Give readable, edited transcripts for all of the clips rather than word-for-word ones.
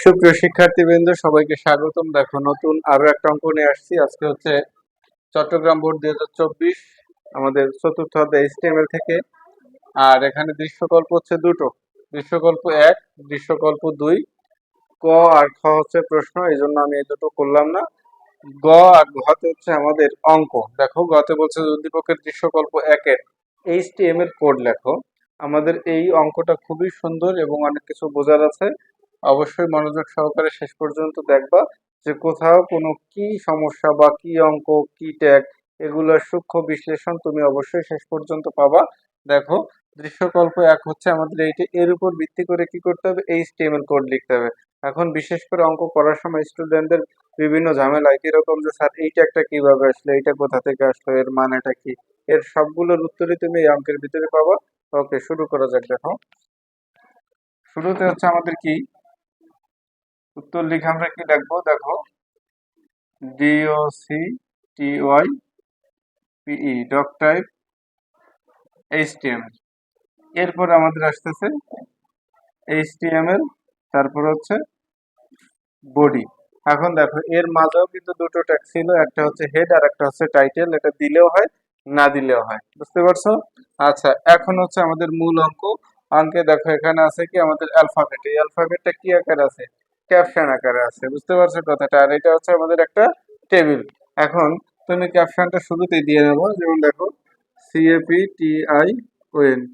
সুপ্রিয় শিক্ষার্থীবৃন্দ, সবাইকে স্বাগতম। দেখো, নতুন আরো একটা অঙ্ক নিয়ে আসছি। আজকে হচ্ছে চট্টগ্রাম বোর্ড 2024 আমাদের চতুর্থ অধ্যায় HTML থেকে। আর এখানে দৃশ্যকল্প হচ্ছে দুটো, দৃশ্যকল্প 1, দৃশ্যকল্প 2। ক আর খ হচ্ছে প্রশ্ন, এই জন্য আমি এই দুটো করলাম না। গ আর ঘতে হচ্ছে আমাদের অঙ্ক। দেখো, গতে বলছে উদ্দীপকের দৃশ্যকল্প 1-এর HTML কোড লেখো। আমাদের এই অঙ্কটা খুবই সুন্দর এবং অনেক কিছু বোঝার আছে। অবশ্যই মনোযোগ সহকারে শেষ পর্যন্ত দেখবা, যে কোথাও কোনো কি সমস্যা বা কি অঙ্ক, কি ট্যাগ, এগুলোর সূক্ষ্ম বিশ্লেষণ তুমি অবশ্যই শেষ পর্যন্ত পাবা। দেখো, দৃশ্যকল্প 1 হচ্ছে আমাদের এইটা, এর উপর ভিত্তি করে কি করতে হবে, HTML কোড লিখতে হবে। এখন বিশেষ করে অঙ্ক করার সময় স্টুডেন্টদের বিভিন্ন ঝামেলা, কিরকম যে স্যার এইটা একটা কিভাবে আসলো, এইটা কোথা থেকে আসলো, এর মানেটা কি, এর সবগুলোর উত্তরই তুমি এই অঙ্কের ভিতরে পাবা। ওকে, শুরু করা যাক। দেখো, শুরুতে হচ্ছে আমাদের কি উত্তর লিখে আমরা কি লিখবো। দেখো, DOCTYPE ডক টাইপ HTML। এরপর আমাদের আসতেছে HTML, তারপর হচ্ছে বডি। এখন দেখো, এর মাঝেও কিন্তু দুটো ট্যাগ ছিল, একটা হচ্ছে হেড আর একটা হচ্ছে টাইটেল। এটা দিলেও হয়, না দিলেও হয়, বুঝতে পারছো? আচ্ছা, এখন হচ্ছে আমাদের মূল অঙ্ক। অঙ্কে দেখো, এখানে আছে কি আমাদের অ্যালফাবেট। এই অ্যালফাবেটটা কি আকারে আছে, ক্যাপশন আকারে আছে, বুঝতে পারছো কথাটা? আর এটা হচ্ছে আমাদের একটা টেবিল। এখন তুমি ক্যাপশনটা শুরুতেই দিয়ে নেবো, যেমন দেখো, CAPTION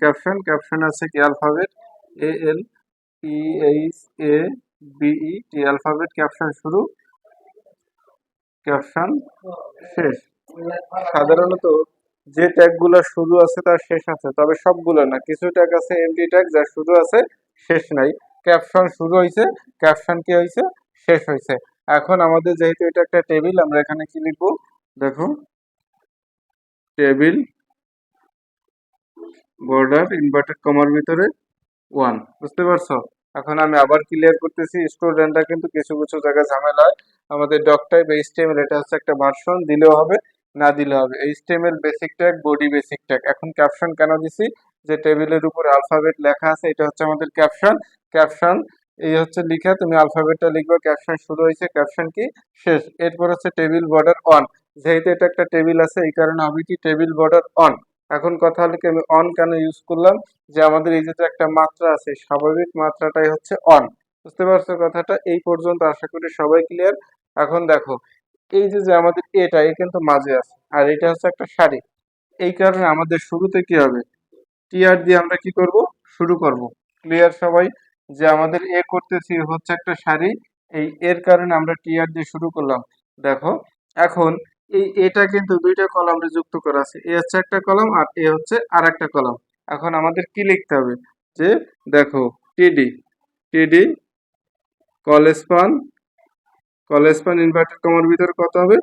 ক্যাপশন। ক্যাপশন আছে কি অ্যালফাবেট ALPHABET অ্যালফাবেট। ক্যাপশন শুরু, ক্যাপশন শেষ। সাধারণত যে ট্যাগ গুলো শুরু আছে তার শেষ আছে, তবে সবগুলো না। কিছু ট্যাগ আছে এমটি ট্যাগ, যার শুরু আছে শেষ নাই। ক্যাপশন শুরু হয়েছে, ক্যাপশন কি হয়েছে, শেষ হয়েছে। এখন আমাদের যেহেতু এটা একটা টেবিল, আমরা এখানে কি লিখবো, দেখো, টেবিল বর্ডার ইনভার্টেড কমার ভিতরে 1, বুঝতে পারছো? এখন আমি আবার ক্লিয়ার করতেছি, স্টুডেন্টরা কিন্তু কিছু কিছু জায়গায় ঝামেলা হয়। আমাদের ডক টাইপ HTML, এটা হচ্ছে একটা ভার্সন, দিলেও হবে, না দিলেও হবে। HTML basic tag, body basic tag. এখন ক্যাপশন কেন দিছি, যে টেবিলের উপর অ্যালফাবেট লেখা আছে, এটা হচ্ছে আমাদের ক্যাপশন। ক্যাপশন এই হচ্ছে লিখা, তুমি অ্যালফাবেটটা লিখবে, ক্যাপশন শুরু হয়েছে, ক্যাপশন কি শেষ। এরপর হচ্ছে টেবিল বর্ডার অন। যেহেতু এটা একটা টেবিল আছে, এই কারণে হবে কি টেবিল বর্ডার অন। এখন কথা হলো কি, আমি অন কেন ইউজ করলাম, যে আমাদের এই যে একটা মাত্রা আছে, স্বাভাবিক মাত্রাটাই হচ্ছে অন। বুঝতে পারছো কথাটা? এই পর্যন্ত আশা করি সবাই ক্লিয়ার। এখন দেখো, এই যে যে আমাদের এটা কিন্তু মাঝে আছে, আর এটা হচ্ছে একটা সারি। এই কারণে আমাদের শুরুতে কি হবে, টিআর দিয়ে আমরা কি করব, শুরু করব। ক্লিয়ার সবাই? যে আমাদের এ করতেছি হচ্ছে একটা সারি, এই এর কারণে আমরা টিআর দিয়ে শুরু করলাম। দেখো, এখন এই এটা কিন্তু দুইটা কলামে যুক্ত করা আছে, এ হচ্ছে একটা কলাম আর এ হচ্ছে আর একটা কলাম। এখন আমাদের কি লিখতে হবে, যে দেখো, টিডি টিডি কলেস্পান কলেস্পান ইনভার্টেড কমার ভিতরে কত হবে,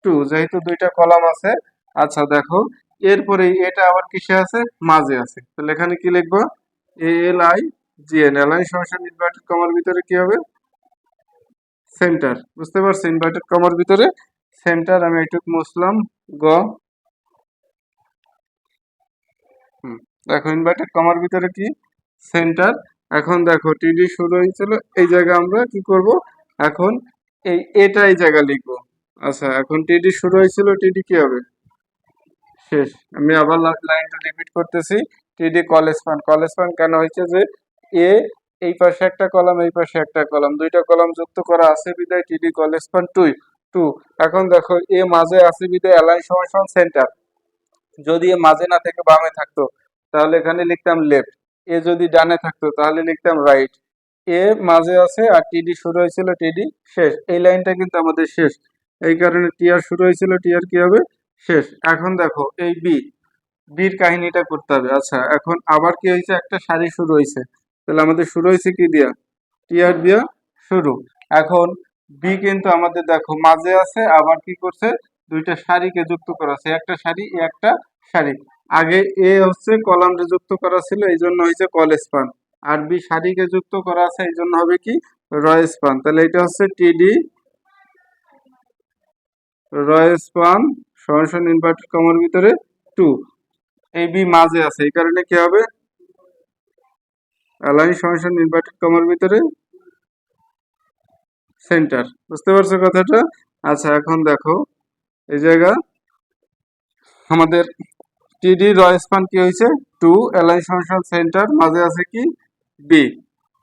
2, যেহেতু দুইটা কলাম আছে। আচ্ছা দেখো, এরপরে এটা আবার কিসে আছে, মাঝে আছে, তাহলে এখানে কি লিখবো, ALIGN অ্যালাইন সমান ইনভার্টেড কমার ভিতরে কি হবে, সেন্টার। বুঝতে পারছো? ইনভার্টেড কমার ভিতরে সেন্টার। আমি এইটুকু মুছলাম, গ। দেখো, ইনভার্টেড কমার ভিতরে কি, সেন্টার। এখন দেখো, টিডি শুরু হয়েছিল, এই জায়গায় আমরা কি করব, এখন এটা এই জায়গা লিখবো। আচ্ছা, এখন টিডি শুরু হয়েছিল, টিডি কি হবে, শেষ। আমি আবার লাইনটা রিপিট করতেছি, টিডি কলেস্পান। কলেস্পান কেন হয়েছে, যে এ এই পাশে একটা কলাম, এই পাশে একটা কলাম, দুইটা কলাম যুক্ত করা আছে বিদায় টিডি কলেস্পান 2। এখন দেখো, এ মাঝে আছে বিদায় অ্যালাইন সমান সেন্টার। যদি এ মাঝে না থেকে বামে থাকতো, তাহলে এখানে লিখতাম লেফট। এ যদি ডানে থাকতো, তাহলে লিখতাম রাইট। এ মাঝে আছে আর টিডি শুরু হয়েছিল, টিডি শেষ। এই লাইনটা কিন্তু আমাদের শেষ, এই কারণে টিআর শুরু হয়েছিল, টিআর কি হবে, শেষ। এখন দেখো, এই বির কাহিনীটা করতে হবে। আচ্ছা, এখন আবার কি হয়েছে, একটা সারি শুরু হয়েছে, তাহলে আমাদের শুরু হয়েছে কি দিয়া, টিআর দিয়া শুরু। এখন বি কিন্তু আমাদের দেখো মাঝে আছে, আবার কি করছে, দুইটা সারিকে যুক্ত করা আছে, একটা সারি একটা সারি। আগে এ হচ্ছে কলামে যুক্ত করা ছিল, এই জন্য হয়েছে কল স্পান। আর বি সারিকে যুক্ত করা আছে, এই জন্য হবে কি, রয় স্পান। তাহলে এটা হচ্ছে টিডি রয় স্পান সমান ইনভার্টেড কমার ভিতরে 2। এই বি মাঝে আছে, এই কারণে কি হবে, অ্যালাইন সমান ইনভার্টেড কমার ভিতরে সেন্টার। বুঝতে পারছো কথাটা? আচ্ছা এখন দেখো এই জায়গা আমাদের টিডি র স্পান কি হয়েছে 2, অ্যালাইন ফাংশন সেন্টার, মাঝে আছে কি বি।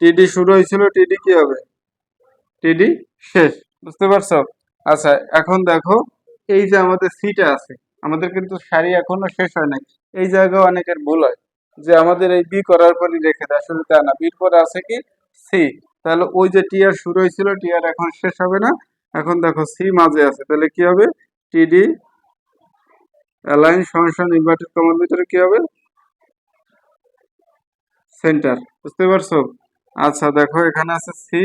টিডি শুরু হয়েছিল, টিডি কি হবে, টিডি শেষ। বুঝতে পারছো? আচ্ছা এখন দেখো এই যে আমাদের সিটা আছে, আমাদের কিন্তু সারি এখনো শেষ হয় নাই। এই জায়গায় অনেকের ভুল হয় যে আমাদের এই বি করার পরই রেখে দেয়, আসলে তা না, বির পরে আছে কি সি। তাহলে ওই যে টি আর শুরু হয়েছিল, টি আর এখন শেষ হবে না। এখন দেখো সি মাঝে আছে, তাহলে কি হবে, টিডি অ্যালাইন ফাংশন ইনভার্টেড কমার ভিতরে কি হবে, সেন্টার। বুঝতে পারছো? আচ্ছা দেখো এখানে আছে সি,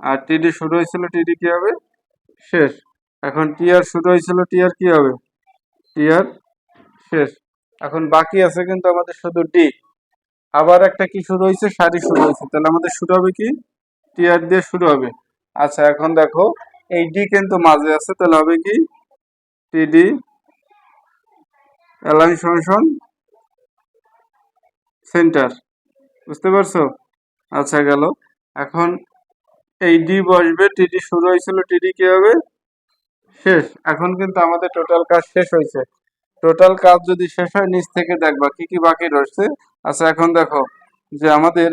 আর টিডি শুরু হয়েছিল, টিডি কি হবে, শেষ। এখন টি আর শুরু হয়েছিল, টি আর কি হবে, টি আর শেষ। এখন বাকি আছে কিন্তু আমাদের শুধু ডি, আবার একটা কি শুরু হয়েছে, সারি শুরু হয়েছে, তাহলে আমাদের শুরু হবে কি টি আর দিয়ে শুরু হবে। আচ্ছা এখন দেখো এই ডি কিন্তু মাঝে আছে, তাহলে হবে কি টিডি অ্যালাইন ফাংশন সেন্টার। বুঝতে পারছো? আচ্ছা গেল। এখন এই ডি বসবে, টিডি শুরু হয়েছিল, টিডি কি হবে, শেষ। এখন কিন্তু আমাদের টোটাল কাজ শেষ হয়েছে। টোটাল কাজ যদি শেষ হয় নিচ থেকে দেখবা কি কি বাকি রয়েছে। আচ্ছা এখন দেখো যে আমাদের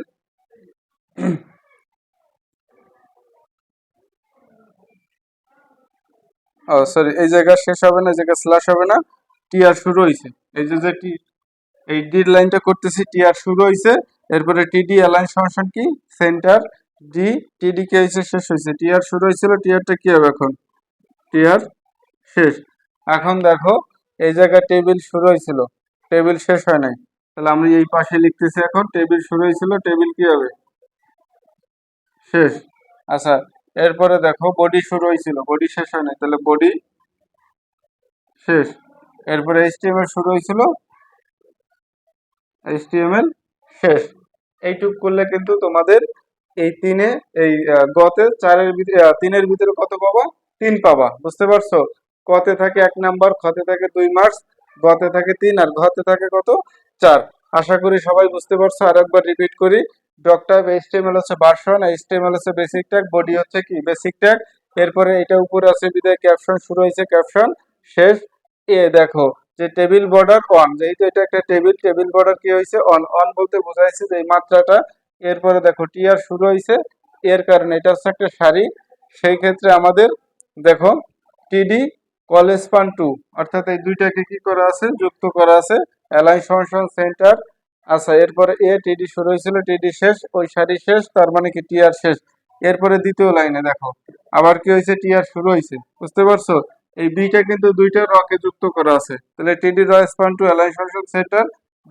সরি, এই জায়গা শেষ হবে না, এই জায়গা স্ল্যাশ হবে না, টি আর শুরু হয়েছে। এই যে টি, এই ডি লাইনটা করতেছি, টি আর শুরু হয়েছে, এরপরে টিডি অ্যালাইন ফাংশন কি সেন্টার ডি, টিডি কি হয়েছে, শেষ হয়েছে। টি আর শুরু হয়েছিল, টি আরটা কি হবে এখন, টি আর শেষ। এখন দেখো এই জায়গায় টেবিল শুরু হয়েছিল, টেবিল শেষ হয় নাই, তাহলে আমরা এই পাশে লিখতেছি এখন টেবিল শুরু হয়েছিল, টেবিল কি হবে, শেষ। আচ্ছা এরপরে দেখো বডি শুরু হয়েছিল, বডি শেষ হয় নাই, তাহলে বডি শেষ। এরপরে এইচটিএমএল শুরু হয়েছিল, এইচটিএমএল শেষ। এইটুক করলে কিন্তু তোমাদের এই তিনে এই গতে চারের ভিতরে তিনের ভিতরে কত পাবা, 3 পাবা। বুঝতে পারছো? কতে থাকে 1 নাম্বার, খতে থাকে 2 মার্কস, গতে থাকে 3, আর ঘতে থাকে কত, 4। আশা করি সবাই বুঝতে পারছো। আর একবার রিপিট করি, ডক টাইপ এইচটিএমএল হচ্ছে ভার্সন, এইচটিএমএল হচ্ছে বেসিক ট্যাগ, বডি হচ্ছে কি বেসিক ট্যাগ। এরপরে এটা উপরে আছে বিদায় ক্যাপশন শুরু হয়েছে, ক্যাপশন শেষ। এ দেখো যে টেবিল বর্ডার অন, যেহেতু এটা একটা টেবিল, টেবিল বর্ডার কি হয়েছে অন, অন বলতে বোঝাইছে যে এই মাত্রাটা। এরপরে দেখো টি আর শুরু হয়েছে, এর কারণে এটা হচ্ছে একটা সারি, সেই ক্ষেত্রে আমাদের দেখো টিডি কলেজ পান টু, অর্থাৎ এই দুইটাকে কি করা আছে, যুক্ত করা আছে, অ্যালাইন ফাংশন সেন্টার। আচ্ছা এরপরে এ টিডি শুরু হয়েছিল, টিডি শেষ, ওই সারি শেষ, তার মানে কি টি আর শেষ। এরপরে দ্বিতীয় লাইনে দেখো আবার কি হয়েছে, টি আর শুরু হয়েছে। বুঝতে পারছো? এই বিটা কিন্তু দুইটা রকে যুক্ত করা আছে, তাহলে টিডি র span to align function center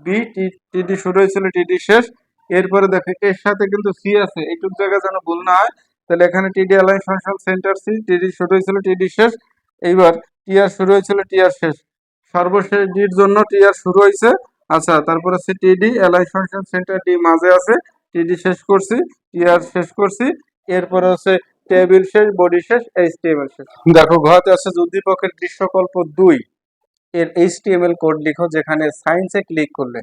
B, TD শুরু হয়েছিল, টিডি শেষ। এরপরে দেখো এর সাথে কিন্তু সি আছে, এইটুক জায়গা যেন ভুল না হয়, তাহলে এখানে টিডি অ্যালাইন ফাংশন সেন্টার সি, টিডি শুরু হয়েছিল, টিডি শেষ। এইবার টি আর শুরু হয়েছিল, টি আর শেষ, সর্বশেষ ডির জন্য টি আর শুরু হয়েছে। আচ্ছা তারপরে হচ্ছে টিডি অ্যালাইন ফাংশন সেন্টার ডি মাঝে আছে, টিডি শেষ করছি, টি আর শেষ করছি। এরপরে হচ্ছে টেবিল শেষ, বডি শেষ, এইচটিএমএল শেষ। দেখো ঘতে আছে উদ্দীপকের দৃশ্যকল্প 2 এর এইচটিএমএল কোড লিখো, যেখানে সায়েন্সে ক্লিক করলে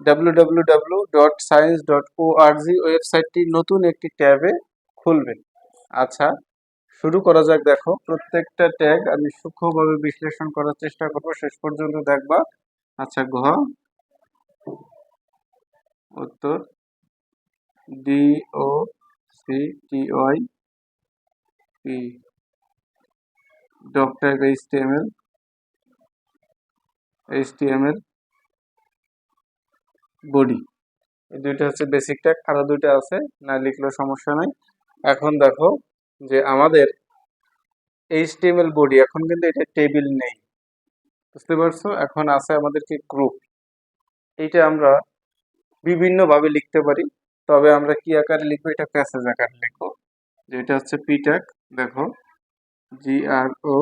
www.science.org ওয়েবসাইটটি নতুন একটি ট্যাবে খুলবে। আচ্ছা শুরু করা যাক। দেখো প্রত্যেকটা ট্যাগ আমি সূক্ষ্মভাবে বিশ্লেষণ করার চেষ্টা করব, শেষ পর্যন্ত দেখবা। আচ্ছা ঘ উত্তর, D O C T Y P, doc tag HTML body, এই দুইটা হচ্ছে বেসিক ট্যাগ, আরো দুইটা আছে না লিখলেও সমস্যা নাই। এখন দেখো যে আমাদের এইচটিএমএল বডি, এখন কিন্তু এটা টেবিল নেই। বুঝতে পারছো? এখন আছে আমাদের কি গ্রুপ। এইটা আমরা বিভিন্ন ভাবে লিখতে পারি, তবে আমরা কি আকারে লিখবো, এটা প্যাসেজ আকারে লিখবো, যেটা হচ্ছে পি ট্যাগ। দেখো জি আর ও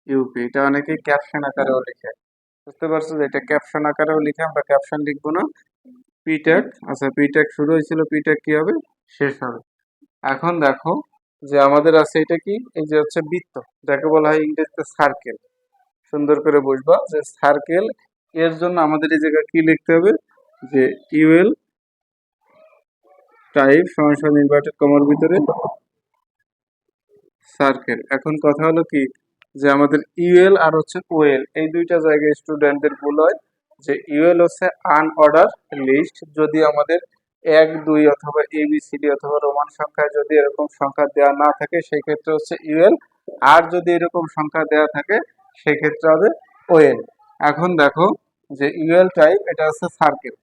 ইউপি, এটা অনেকে ক্যাপশন আকারেও লিখে। বুঝতে পারছো যে এটা ক্যাপশন আকারেও লিখে, আমরা ক্যাপশন লিখবো না, পি ট্যাগ। আচ্ছা পি ট্যাগ শুরু হয়েছিল, পি ট্যাগ কি হবে, শেষ হবে। এখন দেখো যে আমাদের আছে এটা কি, এই যে হচ্ছে বৃত্ত, যাকে বলা হয় ইংরেজিতে সার্কেল। সুন্দর করে বুঝবা যে সার্কেল, এর জন্য আমাদের এই জায়গায় কি লিখতে হবে, যে ইউএল টাইপ সমস্যা ইনভার্টেড কমার ভিতরে সার্কেল। এখন কথা হলো কি যে আমাদের ইউএল আর হচ্ছে ওএল এই দুইটা জায়গায় স্টুডেন্টদের ভুল হয় যে ইউএল হচ্ছে আনঅর্ডার লিস্ট, যদি আমাদের 1 2 অথবা এবিসিডি অথবা রোমান সংখ্যায় যদি এরকম সংখ্যা দেওয়া না থাকে সেই ক্ষেত্রে হচ্ছে ইউএল, আর যদি এরকম সংখ্যা দেওয়া থাকে সেই ক্ষেত্রে হবে ওএল। এখন দেখো যে ইউএল টাইপ এটা হচ্ছে সার্কেল,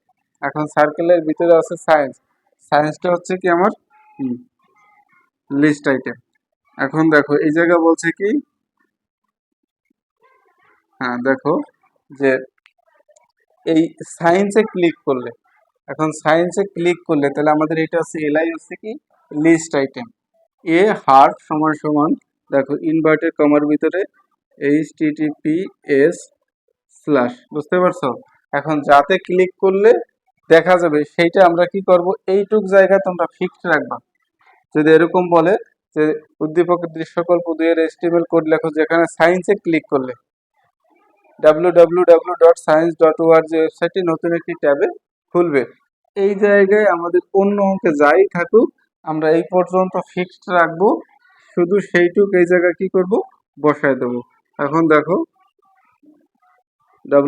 এখন সার্কেলের ভিতরে আছে সায়েন্স, সায়েন্সটা হচ্ছে কি আমার লিস্ট আইটেম। এখন দেখো এই জায়গা বলছে কি, হ্যাঁ দেখো যে এই সায়েন্সে ক্লিক করলে, এখন সায়েন্সে ক্লিক করলে তাহলে আমাদের এটা হচ্ছে এলআই হচ্ছে কি লিস্ট আইটেম, এ হার্ট সমান সমান দেখো ইনভার্টেড কমার ভিতরে HTTPS স্ল্যাশ, বুঝতে পারছো? এখন যাতে ক্লিক করলে দেখা যাবে সেইটা আমরা কি করব, এইটুক জায়গা তোমরা ফিক্সড রাখবা। যদি এরকম বলে যে উদ্দীপকের দৃশ্যকল্প 2 এর HTML কোড লেখো, যেখানে সায়েন্সে ক্লিক করলে www.science.org ওয়েবসাইটে নতুন একটি ট্যাবে খুলবে। এই জায়গায় আমাদের অন্য অঙ্কে যাই থাকুক আমরা এই পর্যন্ত ফিক্সড রাখবো, শুধু সেইটুক এই জায়গায় কি করব বসায় দেবো। এখন দেখো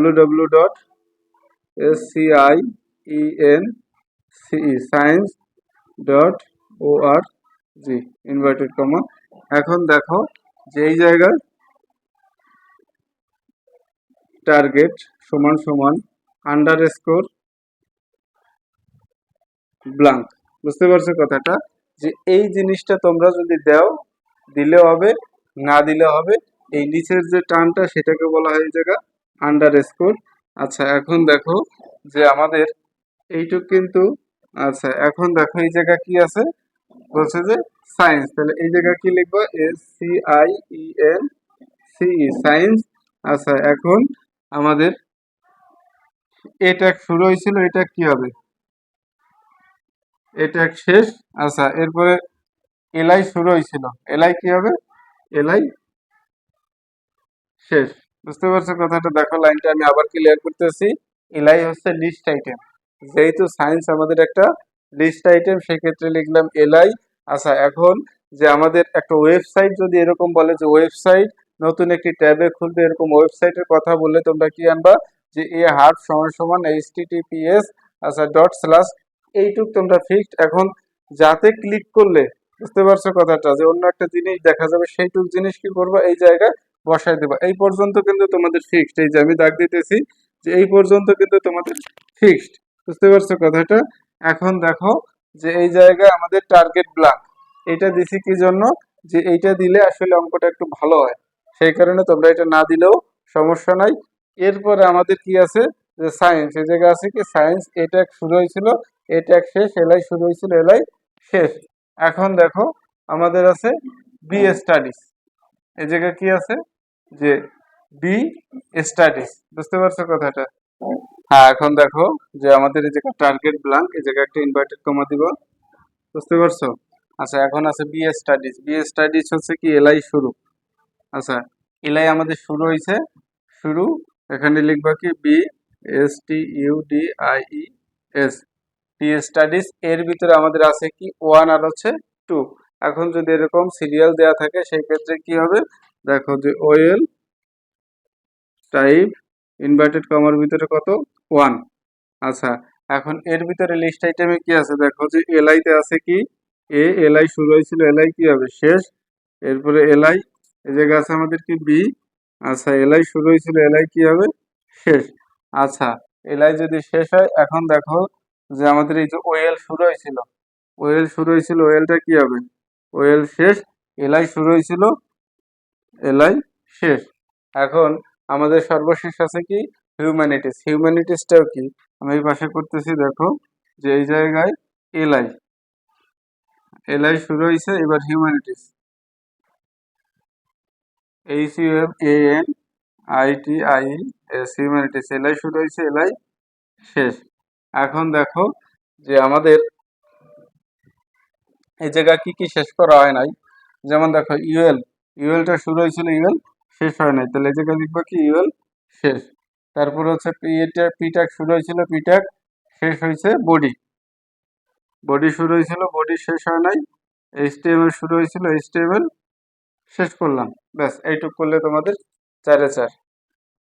www.science.org ইনভার্টেড কমা। এখন দেখো যে এই জায়গায় টার্গেট সমান সমান আন্ডারস্কোর ব্লাঙ্ক, বুঝতে পারছো কথাটা? যে এই জিনিসটা তোমরা যদি দাও দিলে হবে, না দিলে হবে, এই নিচের যে টার্মটা সেটাকে বলা হয় এই জায়গা আন্ডারস্কোর। আচ্ছা এখন দেখো যে আমাদের এইটুক কিন্তু, আচ্ছা এখন দেখো এই জায়গা কি আছে, বলছে যে সায়েন্স, তাহলে এই জায়গা কি লিখবো SCIENCE সায়েন্স। আচ্ছা এখন আমাদের এটা শুরু হয়েছিল, এটা কি হবে, এটা শেষ। আচ্ছা এরপরে এলআই শুরু হয়েছিল, এলআই কি হবে, এলআই শেষ। বুঝতে পারছো কথাটা? দেখো লাইনটা আমি আবার ক্লিয়ার করতেছি, এলআই হচ্ছে লিস্ট আইটেম, যেহেতু সায়েন্স আমাদের একটা লিস্ট আইটেম সেক্ষেত্রে লিখলাম এলআই। আচ্ছা এখন যে আমাদের একটা ওয়েবসাইট যদি এরকম বলে যে ওয়েবসাইট নতুন একটি ট্যাবে খুলবে, এরকম ওয়েবসাইটের কথা বললে তোমরা কি আনবা যে এ হার্ট সমান সমান HTTPS আচ্ছা ডট স্ল্যাশ, এইটুক তোমরা ফিক্সড। এখন যাতে ক্লিক করলে, বুঝতে পারছো কথাটা, যে অন্য একটা জিনিস দেখা যাবে সেইটুক জিনিস কি করবা এই জায়গায় বসাই দেবা। এই পর্যন্ত কিন্তু তোমাদের ফিক্সড, এই যে আমি দাগ দিতেছি যে এই পর্যন্ত কিন্তু তোমাদের ফিক্সড, বুঝতে পারছো কথাটা? এখন দেখো যে এই জায়গায় আমাদের টার্গেট ব্ল্যাঙ্ক, এটা দিছি কি জন্য, যে এইটা দিলে আসলে অঙ্কটা একটু ভালো হয়, সেই কারণে তোমরা এটা না দিলেও সমস্যা নাই। এরপরে আমাদের কি আছে যে সায়েন্স, এই জায়গায় আছে কি সায়েন্স, এটা শুরু হয়েছিল, এটা শেষ, এলাই শুরু হয়েছিল, এলাই শেষ। এখন দেখো আমাদের আছে বি স্টাডিজ, এই জায়গায় কি আছে যে বি স্টাডিজ, বুঝতে পারছো কথাটা? হ্যাঁ এখন দেখো যে আমাদের এই জায়গায় টার্গেট ব্ল্যাঙ্ক, এই জায়গায় একটা ইনভার্টেড কমা দিব, বুঝতে পারছো? আচ্ছা এখন আছে বি স্টাডিজ, বি স্টাডিজ হচ্ছে কি এলআই শুরু। আচ্ছা এলআই আমাদের শুরু হয়েছে, শুরু, এখানে লিখবা কি BSTUDIES বি স্টাডিজ, এর ভিতরে আমাদের আছে কি 1 আর হচ্ছে 2। এখন যদি এরকম সিরিয়াল দেয়া থাকে সেই ক্ষেত্রে কি হবে, দেখো যে ওয়েল টাইপ ইনভার্টেড কমার ভিতরে কত 1। আচ্ছা এখন এর ভিতরে লিস্ট আইটেমে কি আছে, দেখো যে এলআই তে আছে কি এলআই শুরু হয়েছিল, এলআই কি হবে শেষ, এরপরে এলআই এই জায়গায় আছে আমাদের কি বি। আচ্ছা এলআই শুরু হয়েছিল, এলআই কি হবে শেষ। আচ্ছা এলআই যদি শেষ হয়, এখন দেখো যে আমাদের এই যে ওয়েল শুরু হয়েছিল, ওয়েল শুরু হয়েছিল, ওয়েলটা কি হবে ওয়েল শেষ, এলআই শুরু হয়েছিল, এলআই শেষ। এখন আমাদের সর্বশেষ আছে কি হিউম্যানিটিস, হিউম্যানিটিসটাও কি আমি এই পাশে করতেছি, দেখো যে এই জায়গায় এলআই, এলআই শুরু হয়েছে, এবার হিউম্যানিটিস HUMANITIES হিউম্যানিটিস, এলআই শুরু হয়েছে, এলআই শেষ। এখন দেখো যে আমাদের এই জায়গায় কি কি শেষ করা হয় নাই, যেমন দেখো ইউএল, ইউএলটা শুরু হয়েছিল, ইউএল শেষ হয় নাই, তাহলে এই জায়গায় লিখবো কি ইউএল শেষ। তারপর হচ্ছে পিট্যাগ শুরু হয়েছিল, পিট্যাগ শেষ হয়েছে, বডি, বডি শুরু হয়েছিল, বডি শেষ হয় নাই, HTML শুরু হয়েছিল, HTML শেষ করলাম। ব্যাস এইটুক করলে তোমাদের 4-4